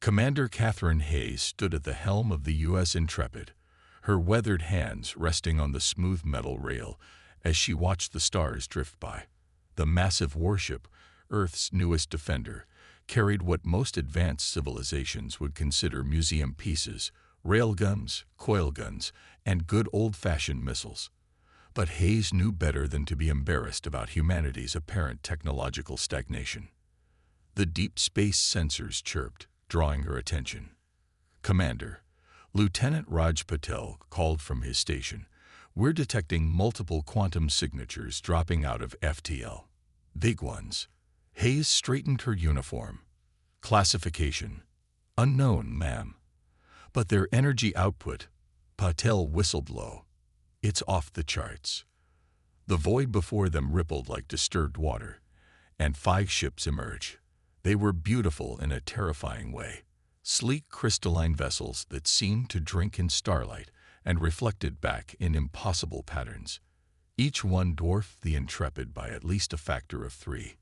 Commander Catherine Hayes stood at the helm of the U.S. Intrepid, her weathered hands resting on the smooth metal rail as she watched the stars drift by. The massive warship, Earth's newest defender, carried what most advanced civilizations would consider museum pieces: railguns, coil guns, and good old-fashioned missiles. But Hayes knew better than to be embarrassed about humanity's apparent technological stagnation. The deep space sensors chirped, drawing her attention. "Commander," Lieutenant Raj Patel called from his station, "we're detecting multiple quantum signatures dropping out of FTL. Big ones." Hayes straightened her uniform. "Classification: unknown, ma'am. But their energy output," Patel whistled low, "it's off the charts." The void before them rippled like disturbed water, and 5 ships emerged. They were beautiful in a terrifying way. Sleek crystalline vessels that seemed to drink in starlight and reflected back in impossible patterns. Each one dwarfed the Intrepid by at least a factor of 3.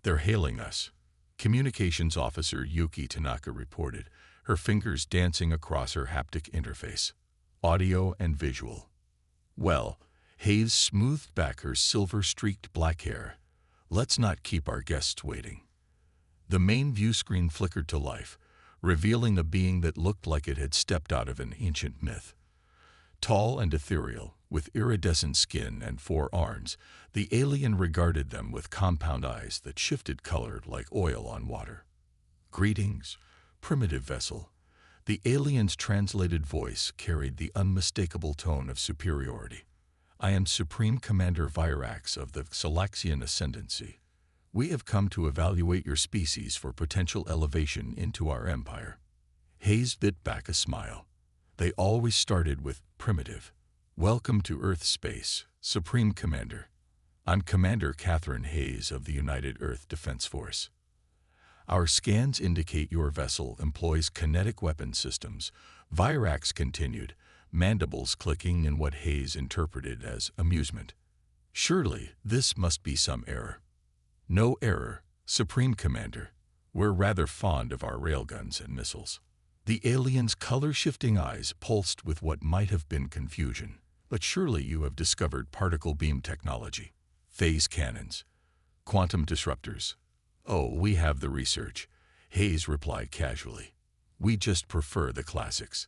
"They're hailing us," Communications Officer Yuki Tanaka reported, her fingers dancing across her haptic interface. "Audio and visual." "Well," Hayes smoothed back her silver-streaked black hair, "let's not keep our guests waiting." The main view screen flickered to life, revealing a being that looked like it had stepped out of an ancient myth. Tall and ethereal, with iridescent skin and 4 arms, the alien regarded them with compound eyes that shifted color like oil on water. "Greetings, primitive vessel." The alien's translated voice carried the unmistakable tone of superiority. "I am Supreme Commander Virax of the Salaxian Ascendancy. We have come to evaluate your species for potential elevation into our empire." Hayes bit back a smile. They always started with primitive. "Welcome to Earth space, Supreme Commander. I'm Commander Catherine Hayes of the United Earth Defense Force. Our scans indicate your vessel employs kinetic weapon systems," Virax continued, mandibles clicking in what Hayes interpreted as amusement. "Surely this must be some error." "No error, Supreme Commander. We're rather fond of our railguns and missiles." The alien's color-shifting eyes pulsed with what might have been confusion. "But surely you have discovered particle beam technology, phase cannons, quantum disruptors." "Oh, we have the research," Hayes replied casually. "We just prefer the classics.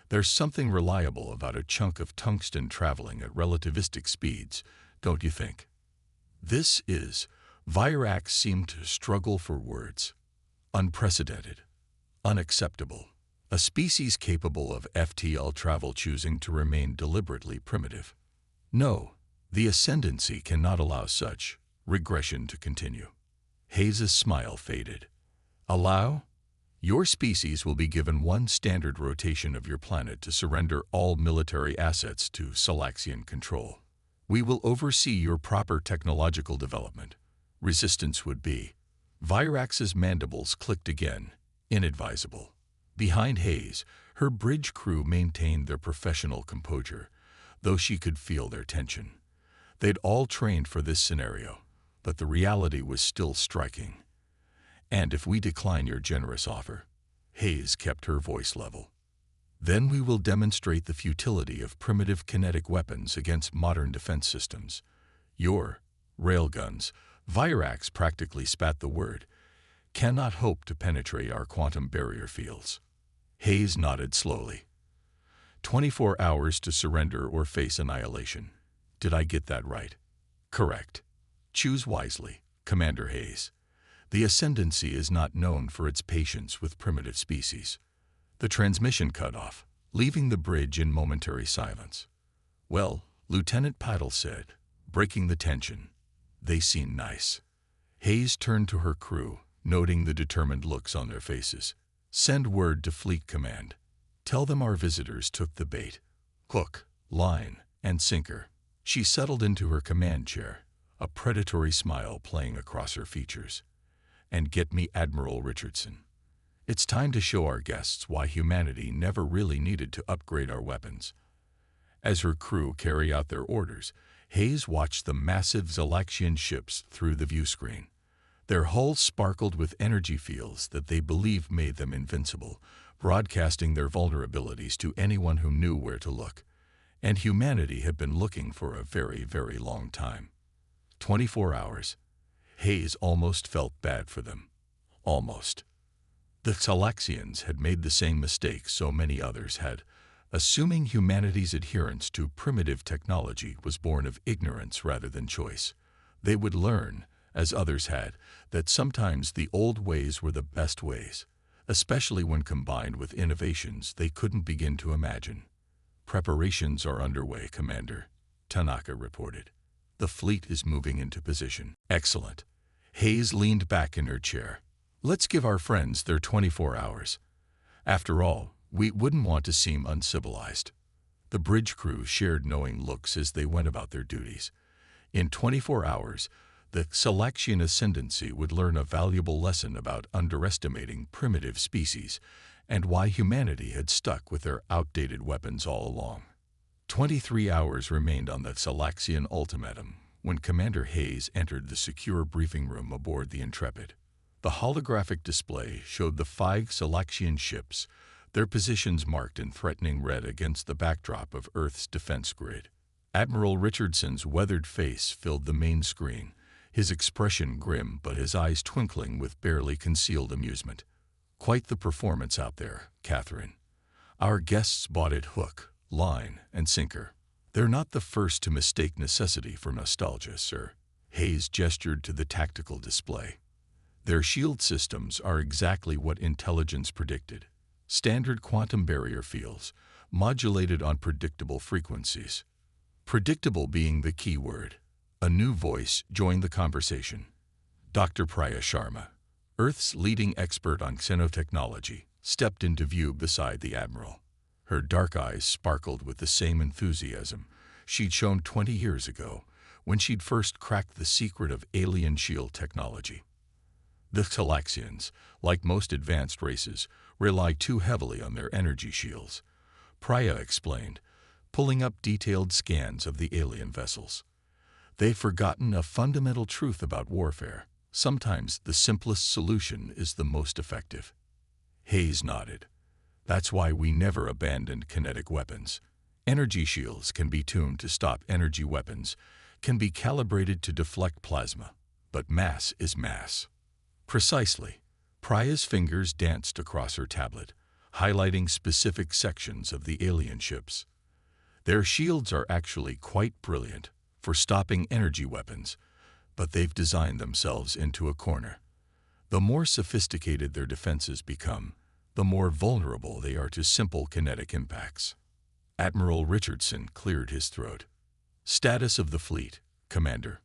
There's something reliable about a chunk of tungsten traveling at relativistic speeds, don't you think?" "This is..." Virax seemed to struggle for words. "Unprecedented. Unacceptable. A species capable of FTL travel choosing to remain deliberately primitive. No, the Ascendancy cannot allow such regression to continue." Hayes' smile faded. "Allow? Your species will be given 1 standard rotation of your planet to surrender all military assets to Salaxian control. We will oversee your proper technological development. Resistance would be..." Virax's mandibles clicked again, inadvisable. Behind Hayes, her bridge crew maintained their professional composure, though she could feel their tension. They'd all trained for this scenario, but the reality was still striking. "And if we decline your generous offer," Hayes kept her voice level, "then we will demonstrate the futility of primitive kinetic weapons against modern defense systems. Your railguns," Virax practically spat the word, "cannot hope to penetrate our quantum barrier fields." Hayes nodded slowly. 24 hours to surrender or face annihilation. Did I get that right?" "Correct. Choose wisely, Commander Hayes. The Ascendancy is not known for its patience with primitive species." The transmission cut off, leaving the bridge in momentary silence. "Well," Lieutenant Patel said, breaking the tension, "they seem nice." Hayes turned to her crew, noting the determined looks on their faces. "Send word to Fleet Command. Tell them our visitors took the bait. Hook, line, and sinker." She settled into her command chair, a predatory smile playing across her features. "And get me Admiral Richardson. It's time to show our guests why humanity never really needed to upgrade our weapons." As her crew carried out their orders, Hayes watched the massive Zalaxian ships through the view screen. Their hulls sparkled with energy fields that they believed made them invincible, broadcasting their vulnerabilities to anyone who knew where to look. And humanity had been looking for a very, very long time. 24 hours. Hayes almost felt bad for them. Almost. The Galaxians had made the same mistake so many others had, assuming humanity's adherence to primitive technology was born of ignorance rather than choice. They would learn, as others had, that sometimes the old ways were the best ways, especially when combined with innovations they couldn't begin to imagine. "Preparations are underway, Commander," Tanaka reported. "The fleet is moving into position." "Excellent." Hayes leaned back in her chair. "Let's give our friends their 24 hours. After all, we wouldn't want to seem uncivilized." The bridge crew shared knowing looks as they went about their duties. In 24 hours, the Galaxian ascendancy would learn a valuable lesson about underestimating primitive species and why humanity had stuck with their outdated weapons all along. 23 hours remained on the Galaxian ultimatum when Commander Hayes entered the secure briefing room aboard the Intrepid. The holographic display showed the 5 Galaxian ships, their positions marked in threatening red against the backdrop of Earth's defense grid. Admiral Richardson's weathered face filled the main screen, his expression grim but his eyes twinkling with barely concealed amusement. "Quite the performance out there, Catherine. Our guests bought it hook, line, and sinker. They're not the first to mistake necessity for nostalgia, sir." Hayes gestured to the tactical display. "Their shield systems are exactly what intelligence predicted. Standard quantum barrier fields, modulated on predictable frequencies." Predictable being the key word. A new voice joined the conversation. Dr. Priya Sharma, Earth's leading expert on xenotechnology, stepped into view beside the Admiral. Her dark eyes sparkled with the same enthusiasm she'd shown 20 years ago when she'd first cracked the secret of alien shield technology. The Galaxians, like most advanced races, rely too heavily on their energy shields, Priya explained, pulling up detailed scans of the alien vessels. "They've forgotten a fundamental truth about warfare. Sometimes the simplest solution is the most effective." Hayes nodded. "That's why we never abandoned kinetic weapons. Energy shields can be tuned to stop energy weapons, can be calibrated to deflect plasma, but mass is mass." "Precisely." Priya's fingers danced across her tablet, highlighting specific sections of the alien ships. "Their shields are actually quite brilliant for stopping energy weapons, but they've designed themselves into a corner. The more sophisticated their defenses become, the more vulnerable they are to simple kinetic impacts." Admiral Richardson cleared his throat. "Status of the fleet, Commander.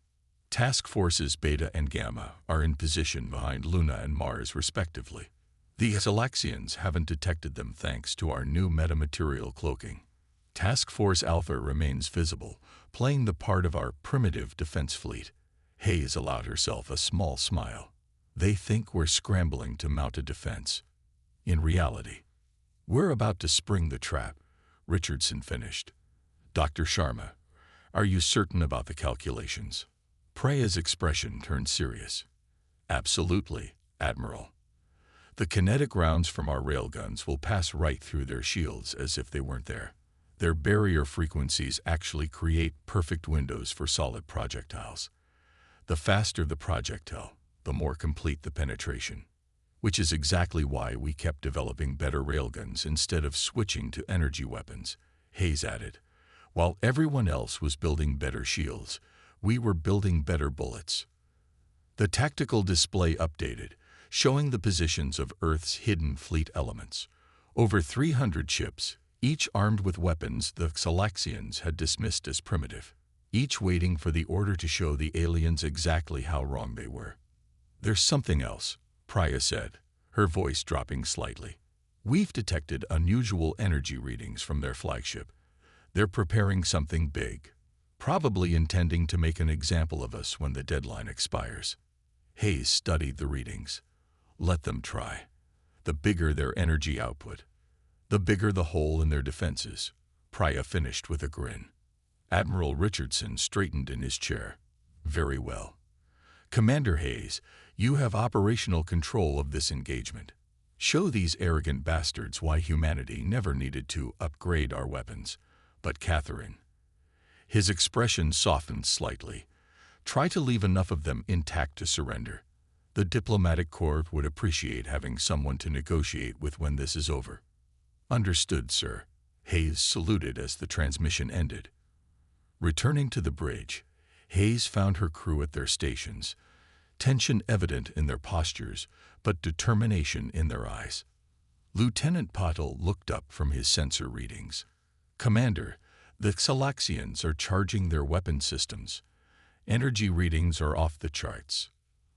Task Forces Beta and Gamma are in position behind Luna and Mars respectively. The Galaxians haven't detected them thanks to our new metamaterial cloaking. Task Force Alpha remains visible, playing the part of our primitive defense fleet." Hayes allowed herself a small smile. "They think we're scrambling to mount a defense. In reality, we're about to spring the trap," Richardson finished. "Dr. Sharma, are you certain about the calculations?" Priya's expression turned serious. "Absolutely, Admiral. The kinetic rounds from our railguns will pass right through their shields as if they weren't there. Their barrier frequencies actually create perfect windows for solid projectiles. The faster the projectile, the more complete the penetration. Which is exactly why we kept developing better railguns instead of switching to energy weapons," Hayes added. "While everyone else was building better shields, we were building better bullets." The tactical display updated, showing the positions of Earth's hidden fleet elements. Over 300 ships, each armed with weapons the Galaxians had dismissed as primitive, each waiting for the order to show the aliens exactly how wrong they were. "There's something else," Priya said, her voice dropping slightly. "We've detected unusual energy readings from their flagship. They're preparing something big, probably intending to make an example of us when the deadline expires." Hayes studied the readings. "Let them try. The bigger their energy output, the bigger the hole in their defenses," Priya finished with a grin. Admiral Richardson straightened in his chair. "Very well. Commander Hayes, You have operational control of this engagement. Show these arrogant bastards why humanity never needed to upgrade our weapons. But Catherine, his expression softened slightly. Try to leave enough of them intact to surrender. The diplomatic corps would appreciate having someone to negotiate with when this is over. Understood, sir. Hayes saluted as the transmission ended. Returning to the bridge, Hayes found her crew at their stations, tension evident in their postures, but determination in their eyes. Lieutenant Pottle looked up from his sensor readings. Commander, the Xalaxians are charging their weapon systems. Energy readings are off the charts.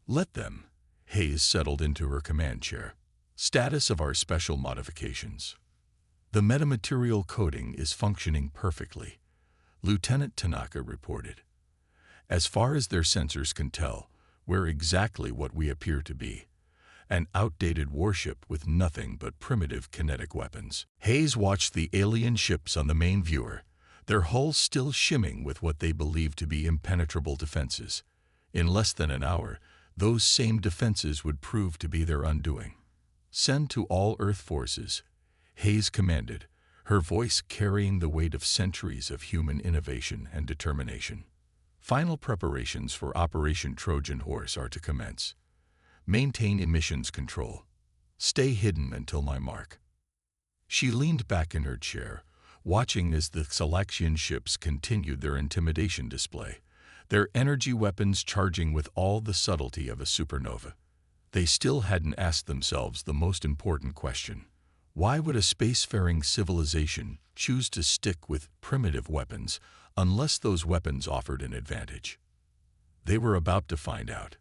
Let them. Hayes settled into her command chair. Status of our special modifications. The metamaterial coding is functioning perfectly, Lieutenant Tanaka reported. As far as their sensors can tell, we're exactly what we appear to be. An outdated warship with nothing but primitive kinetic weapons. Hayes watched the alien ships on the main viewer, their hulls still shimming with what they believed to be impenetrable defenses. In less than an hour, those same defenses would prove to be their undoing. Send to all Earth forces, Hayes commanded, her voice carrying the weight of centuries of human innovation and determination. Final preparations for Operation Trojan Horse are to commence. Maintain emissions control. Stay hidden until my mark. She leaned back in her chair, watching as the Xalaxian ships continued their intimidation display, their energy weapons charging with all the subtlety of a supernova. They still hadn't asked themselves the most important question. Why would a spacefaring civilization choose to stick with primitive weapons unless those weapons offered an advantage? They were about to find out.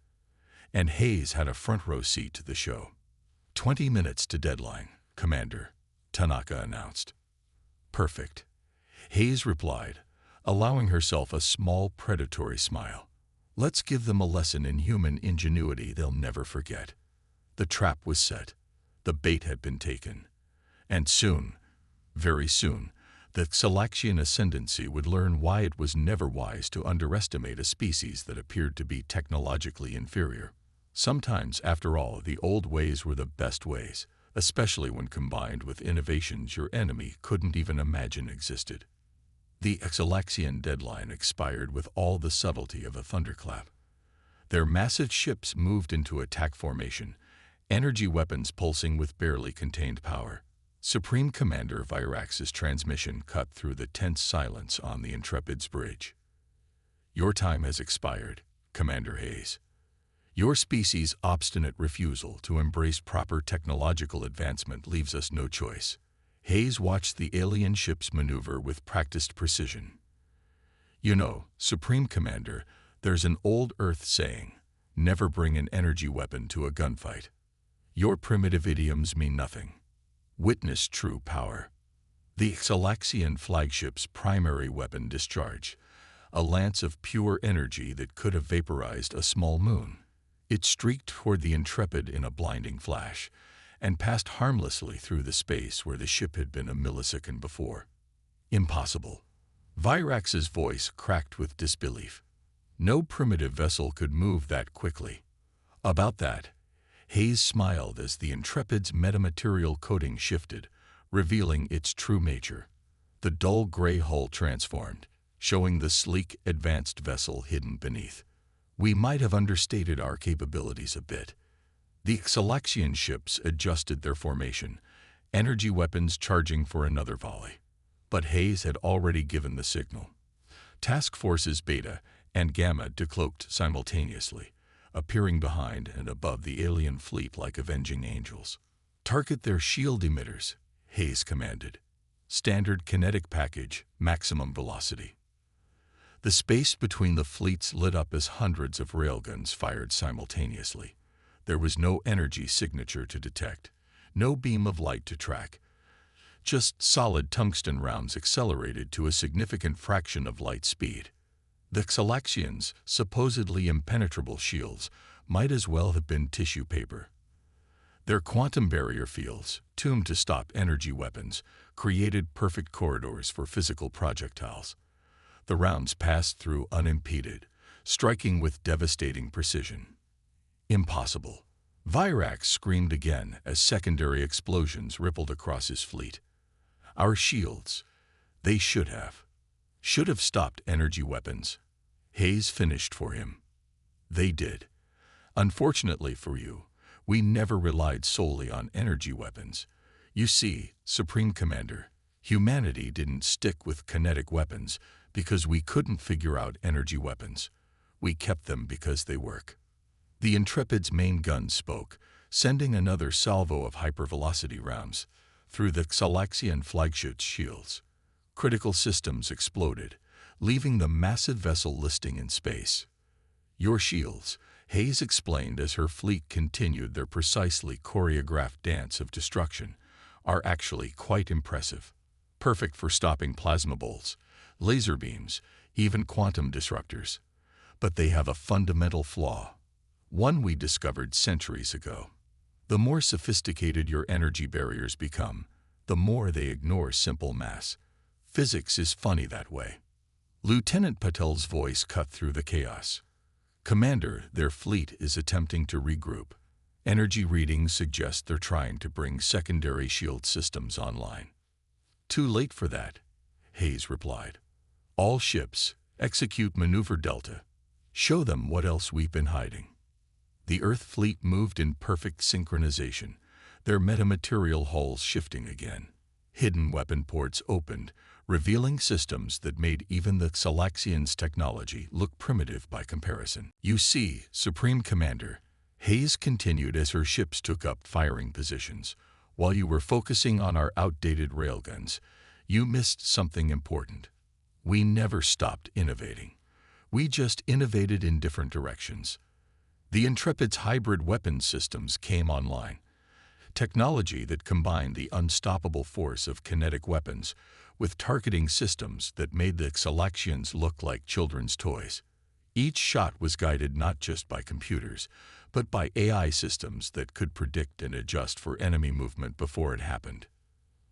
And Hayes had a front-row seat to the show. 20 minutes to deadline, Commander, Tanaka announced. Perfect, Hayes replied, allowing herself a small predatory smile. Let's give them a lesson in human ingenuity they'll never forget. The trap was set. The bait had been taken. And soon, very soon, the Xalaxian ascendancy would learn why it was never wise to underestimate a species that appeared to be technologically inferior. Sometimes, after all, the old ways were the best ways, especially when combined with innovations your enemy couldn't even imagine existed. The Xalaxian deadline expired with all the subtlety of a thunderclap. Their massive ships moved into attack formation, energy weapons pulsing with barely contained power. Supreme Commander Virax's transmission cut through the tense silence on the Intrepid's bridge. Your time has expired, Commander Hayes. Your species' obstinate refusal to embrace proper technological advancement leaves us no choice. Hayes watched the alien ships maneuver with practiced precision. You know, Supreme Commander, there's an old Earth saying, never bring an energy weapon to a gunfight. Your primitive idioms mean nothing. Witness true power. The Xalaxian flagship's primary weapon discharge, a lance of pure energy that could have vaporized a small moon. It streaked toward the Intrepid in a blinding flash, and passed harmlessly through the space where the ship had been a millisecond before. Impossible. Virax's voice cracked with disbelief. No primitive vessel could move that quickly. About that, Hayes smiled as the Intrepid's metamaterial coating shifted, revealing its true nature. The dull gray hull transformed, showing the sleek, advanced vessel hidden beneath. We might have understated our capabilities a bit. The Xalaxian ships adjusted their formation, energy weapons charging for another volley. But Hayes had already given the signal. Task Forces Beta and Gamma decloaked simultaneously, appearing behind and above the alien fleet like avenging angels. Target their shield emitters, Hayes commanded. Standard kinetic package, maximum velocity. The space between the fleets lit up as hundreds of railguns fired simultaneously. There was no energy signature to detect, no beam of light to track. Just solid tungsten rounds accelerated to a significant fraction of light speed. The Xalaxians' supposedly impenetrable shields might as well have been tissue paper. Their quantum barrier fields, tuned to stop energy weapons, created perfect corridors for physical projectiles. The rounds passed through unimpeded, striking with devastating precision. Impossible. Virax screamed again as secondary explosions rippled across his fleet. Our shields, they should have stopped energy weapons. Hayes finished for him. They did. Unfortunately for you, we never relied solely on energy weapons. You see, Supreme Commander, humanity didn't stick with kinetic weapons because we couldn't figure out energy weapons. We kept them because they work. The Intrepid's main gun spoke, sending another salvo of hypervelocity rounds through the Galaxian flagship's shields. Critical systems exploded, leaving the massive vessel listing in space. Your shields, Hayes explained as her fleet continued their precisely choreographed dance of destruction, are actually quite impressive. Perfect for stopping plasma bolts, laser beams, even quantum disruptors. But they have a fundamental flaw, one we discovered centuries ago. The more sophisticated your energy barriers become, the more they ignore simple mass. Physics is funny that way. Lieutenant Patel's voice cut through the chaos. Commander, their fleet is attempting to regroup. Energy readings suggest they're trying to bring secondary shield systems online. Too late for that, Hayes replied. All ships, execute Maneuver Delta. Show them what else we've been hiding. The Earth fleet moved in perfect synchronization, their metamaterial hulls shifting again. Hidden weapon ports opened, revealing systems that made even the Galaxians' technology look primitive by comparison. You see, Supreme Commander, Hayes continued as her ships took up firing positions. While you were focusing on our outdated railguns, you missed something important. We never stopped innovating. We just innovated in different directions. The Intrepid's hybrid weapons systems came online. Technology that combined the unstoppable force of kinetic weapons with targeting systems that made the Galaxians look like children's toys. Each shot was guided not just by computers, but by AI systems that could predict and adjust for enemy movement before it happened.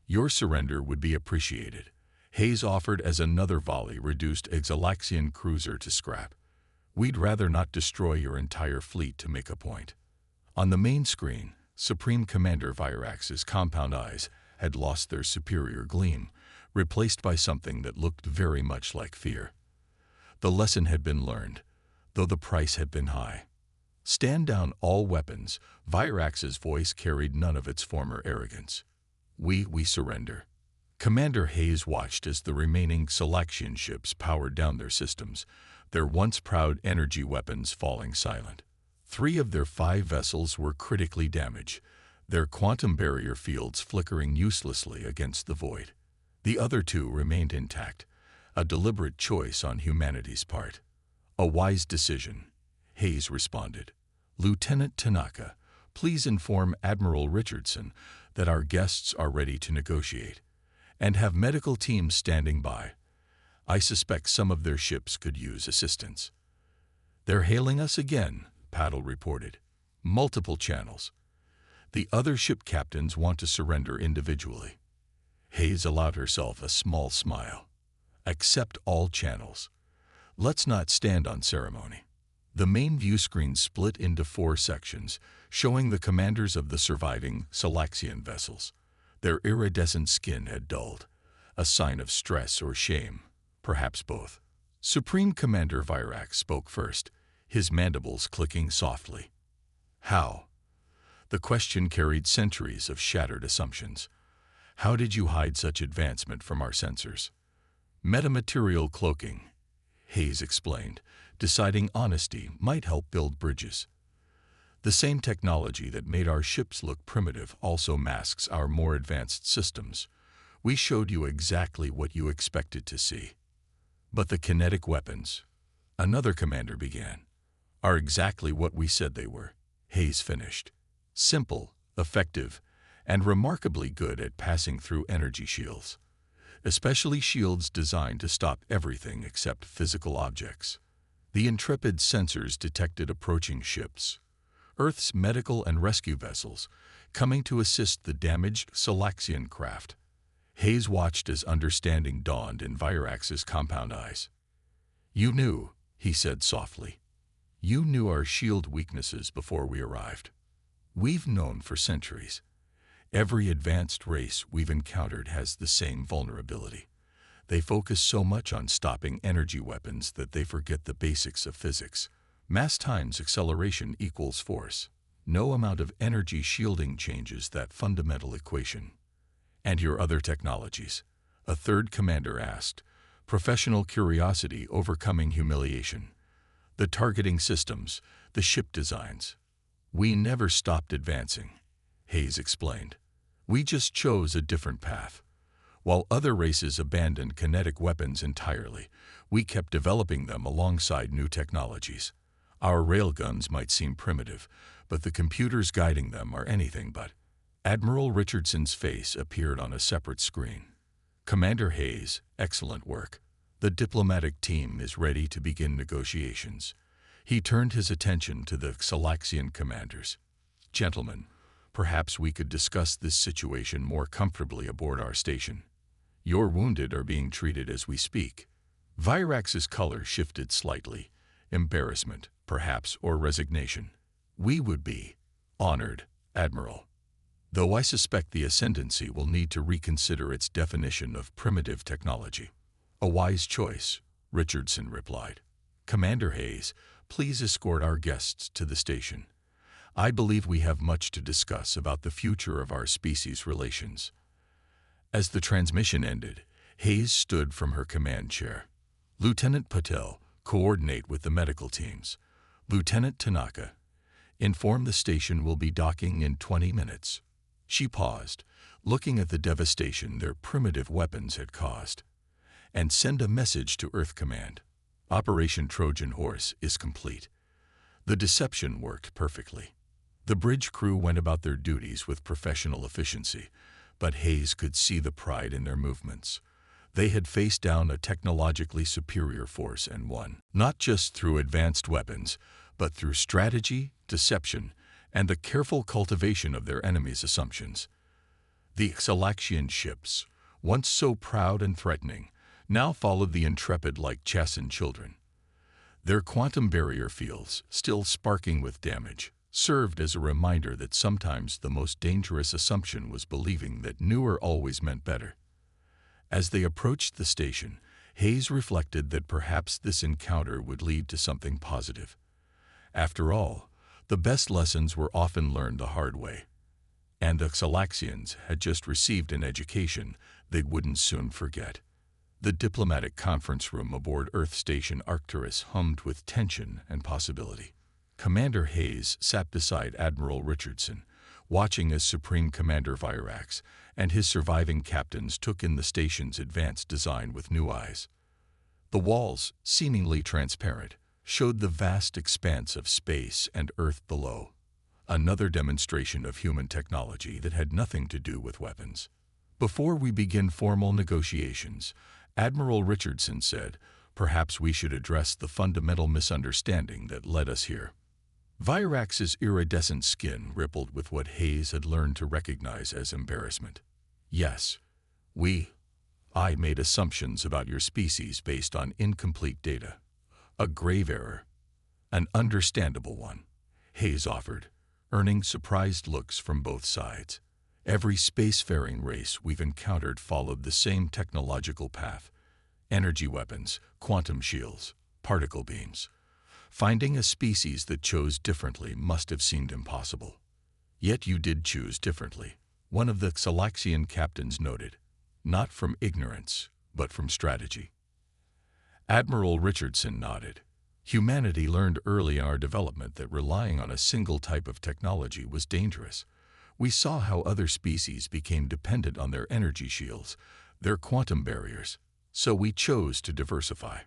Your surrender would be appreciated, Hayes offered as another volley reduced a Galaxian cruiser to scrap. We'd rather not destroy your entire fleet to make a point. On the main screen, Supreme Commander Virax's compound eyes had lost their superior gleam, replaced by something that looked very much like fear. The lesson had been learned, though the price had been high. Stand down all weapons, Virax's voice carried none of its former arrogance. We surrender. Commander Hayes watched as the remaining Galaxian ships powered down their systems, their once proud energy weapons falling silent. 3 of their 5 vessels were critically damaged, their quantum barrier fields flickering uselessly against the void. The other 2 remained intact, a deliberate choice on humanity's part. A wise decision, Hayes responded. Lieutenant Tanaka, please inform Admiral Richardson that our guests are ready to negotiate, and have medical teams standing by. I suspect some of their ships could use assistance. They're hailing us again, Paddle reported. Multiple channels. The other ship captains want to surrender individually. Hayes allowed herself a small smile. Accept all channels. Let's not stand on ceremony. The main view screen split into 4 sections, showing the commanders of the surviving Galaxian vessels. Their iridescent skin had dulled, a sign of stress or shame, perhaps both. Supreme Commander Virax spoke first, his mandibles clicking softly. How? The question carried centuries of shattered assumptions. How did you hide such advancement from our sensors? Metamaterial cloaking, Hayes explained, deciding honesty might help build bridges. The same technology that made our ships look primitive also masks our more advanced systems. We showed you exactly what you expected to see. But the kinetic weapons, another commander began, are exactly what we said they were, Hayes finished. Simple, effective, and remarkably good at passing through energy shields, especially shields designed to stop everything except physical objects. The Intrepid sensors detected approaching ships, Earth's medical and rescue vessels, coming to assist the damaged Galaxian craft. Hayes watched as understanding dawned in Virax's compound eyes. You knew, he said softly. You knew our shield weaknesses before we arrived. We've known for centuries. Every advanced race we've encountered has the same vulnerability. They focus so much on stopping energy weapons that they forget the basics of physics. Mass times acceleration equals force. No amount of energy shielding changes that fundamental equation. And your other technologies? A third commander asked, professional curiosity overcoming humiliation. The targeting systems, the ship designs. We never stopped advancing, Hayes explained. We just chose a different path. While other races abandoned kinetic weapons entirely, we kept developing them alongside new technologies. Our railguns might seem primitive, but the computers guiding them are anything but. Admiral Richardson's face appeared on a separate screen. Commander Hayes, excellent work. The diplomatic team is ready to begin negotiations. He turned his attention to the Galaxian commanders. Gentlemen, perhaps we could discuss this situation more comfortably aboard our station. Your wounded are being treated as we speak. Virax's color shifted slightly. Embarrassment, perhaps, or resignation. We would be honored, Admiral. Though I suspect the Ascendancy will need to reconsider its definition of primitive technology. A wise choice, Richardson replied. Commander Hayes, please escort our guests to the station. I believe we have much to discuss about the future of our species' relations. As the transmission ended, Hayes stood from her command chair. Lieutenant Patel, coordinate with the medical teams. Lieutenant Tanaka, inform the station will be docking in 20 minutes. She paused, looking at the devastation their primitive weapons had caused. And send a message to Earth Command. Operation Trojan Horse is complete. The deception worked perfectly. The bridge crew went about their duties with professional efficiency, but Hayes could see the pride in their movements. They had faced down a technologically superior force and won, not just through advanced weapons, but through strategy, deception, and the careful cultivation of their enemies' assumptions. The Galaxian ships, once so proud and threatening, now followed the Intrepid like chastened children. Their quantum barrier fields, still sparking with damage, served as a reminder that sometimes the most dangerous assumption was believing that newer always meant better. As they approached the station, Hayes reflected that perhaps this encounter would lead to something positive. After all, the best lessons were often learned the hard way, and the Galaxians had just received an education they wouldn't soon forget. The diplomatic conference room aboard Earth Station Arcturus hummed with tension and possibility. Commander Hayes sat beside Admiral Richardson, watching as Supreme Commander Virax and his surviving captains took in the station's advanced design with new eyes. The walls, seemingly transparent, showed the vast expanse of space and Earth below, another demonstration of human technology that had nothing to do with weapons. Before we begin formal negotiations, Admiral Richardson said, perhaps we should address the fundamental misunderstanding that led us here. Virax's iridescent skin rippled with what Hayes had learned to recognize as embarrassment. Yes, I made assumptions about your species based on incomplete data. A grave error. An understandable one, Hayes offered, earning surprised looks from both sides. Every spacefaring race we've encountered followed the same technological path. Energy weapons, quantum shields, particle beams. Finding a species that chose differently must have seemed impossible. Yet you did choose differently, one of the Galaxian captains noted. Not from ignorance, but from strategy. Admiral Richardson nodded. Humanity learned early in our development that relying on a single type of technology was dangerous. We saw how other species became dependent on their energy shields, their quantum barriers, so we chose to diversify.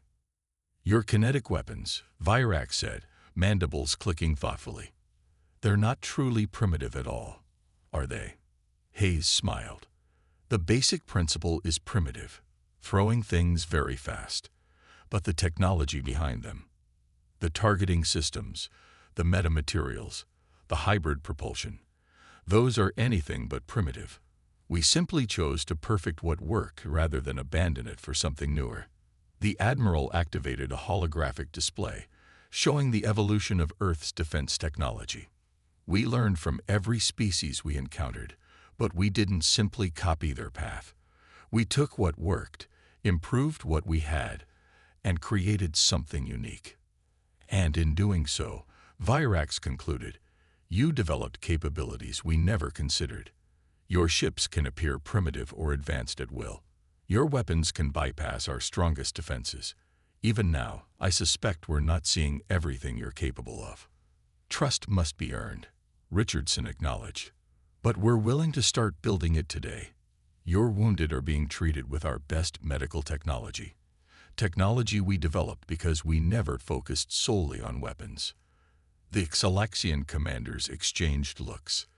Your kinetic weapons, Virax said, mandibles clicking thoughtfully. They're not truly primitive at all, are they? Hayes smiled. The basic principle is primitive, throwing things very fast. But the technology behind them, the targeting systems, the metamaterials, the hybrid propulsion, those are anything but primitive. We simply chose to perfect what worked rather than abandon it for something newer. The Admiral activated a holographic display, showing the evolution of Earth's defense technology. We learned from every species we encountered, but we didn't simply copy their path. We took what worked, improved what we had, and created something unique. And in doing so, Virax concluded, you developed capabilities we never considered. Your ships can appear primitive or advanced at will. Your weapons can bypass our strongest defenses. Even now, I suspect we're not seeing everything you're capable of. Trust must be earned, Richardson acknowledged. But we're willing to start building it today. Your wounded are being treated with our best medical technology. Technology we developed because we never focused solely on weapons. The Xalaxian commanders exchanged looks.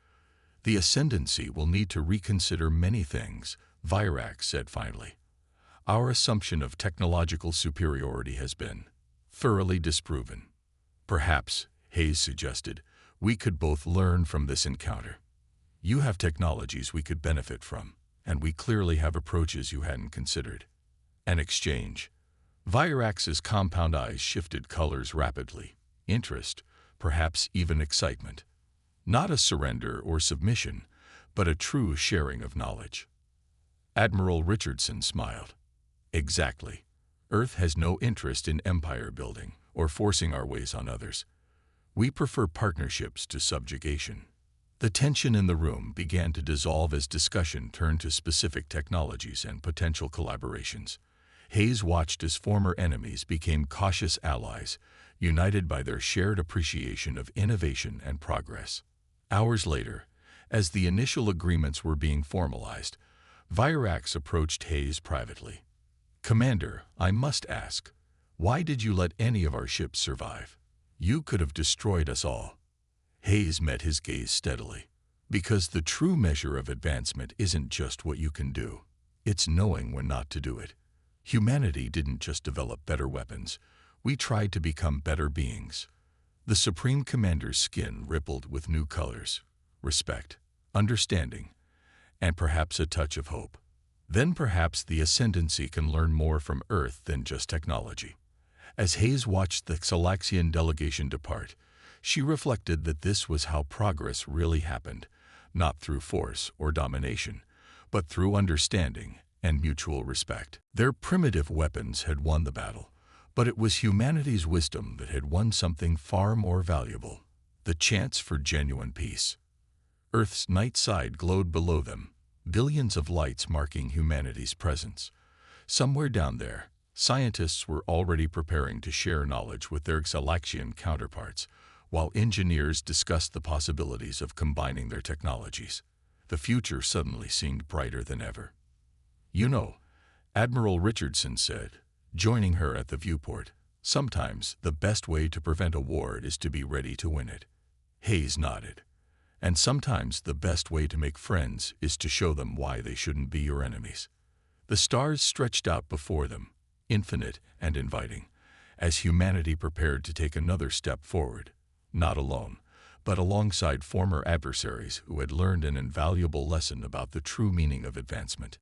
The Ascendancy will need to reconsider many things, Virax said finally. Our assumption of technological superiority has been thoroughly disproven. Perhaps, Hayes suggested, we could both learn from this encounter. You have technologies we could benefit from, and we clearly have approaches you hadn't considered. An exchange. Virax's compound eyes shifted colors rapidly. Interest, perhaps even excitement. Not a surrender or submission, but a true sharing of knowledge. Admiral Richardson smiled. Exactly. Earth has no interest in empire building or forcing our ways on others. We prefer partnerships to subjugation. The tension in the room began to dissolve as discussion turned to specific technologies and potential collaborations. Hayes watched as former enemies became cautious allies, united by their shared appreciation of innovation and progress. Hours later, as the initial agreements were being formalized, Virax approached Hayes privately. Commander, I must ask, why did you let any of our ships survive? You could have destroyed us all. Hayes met his gaze steadily. Because the true measure of advancement isn't just what you can do. It's knowing when not to do it. Humanity didn't just develop better weapons. We tried to become better beings. The Supreme Commander's skin rippled with new colors, respect, understanding, and perhaps a touch of hope. Then perhaps the Ascendancy can learn more from Earth than just technology. As Hayes watched the Xalaxian delegation depart, she reflected that this was how progress really happened, not through force or domination, but through understanding and mutual respect. Their primitive weapons had won the battle, but it was humanity's wisdom that had won something far more valuable, the chance for genuine peace. Earth's night side glowed below them, billions of lights marking humanity's presence. Somewhere down there, scientists were already preparing to share knowledge with their Xalaxian counterparts, while engineers discussed the possibilities of combining their technologies. The future suddenly seemed brighter than ever. You know, Admiral Richardson said, joining her at the viewport, sometimes the best way to prevent a war is to be ready to win it. Hayes nodded. And sometimes the best way to make friends is to show them why they shouldn't be your enemies. The stars stretched out before them, infinite and inviting, as humanity prepared to take another step forward, not alone, but alongside former adversaries who had learned an invaluable lesson about the true meaning of advancement.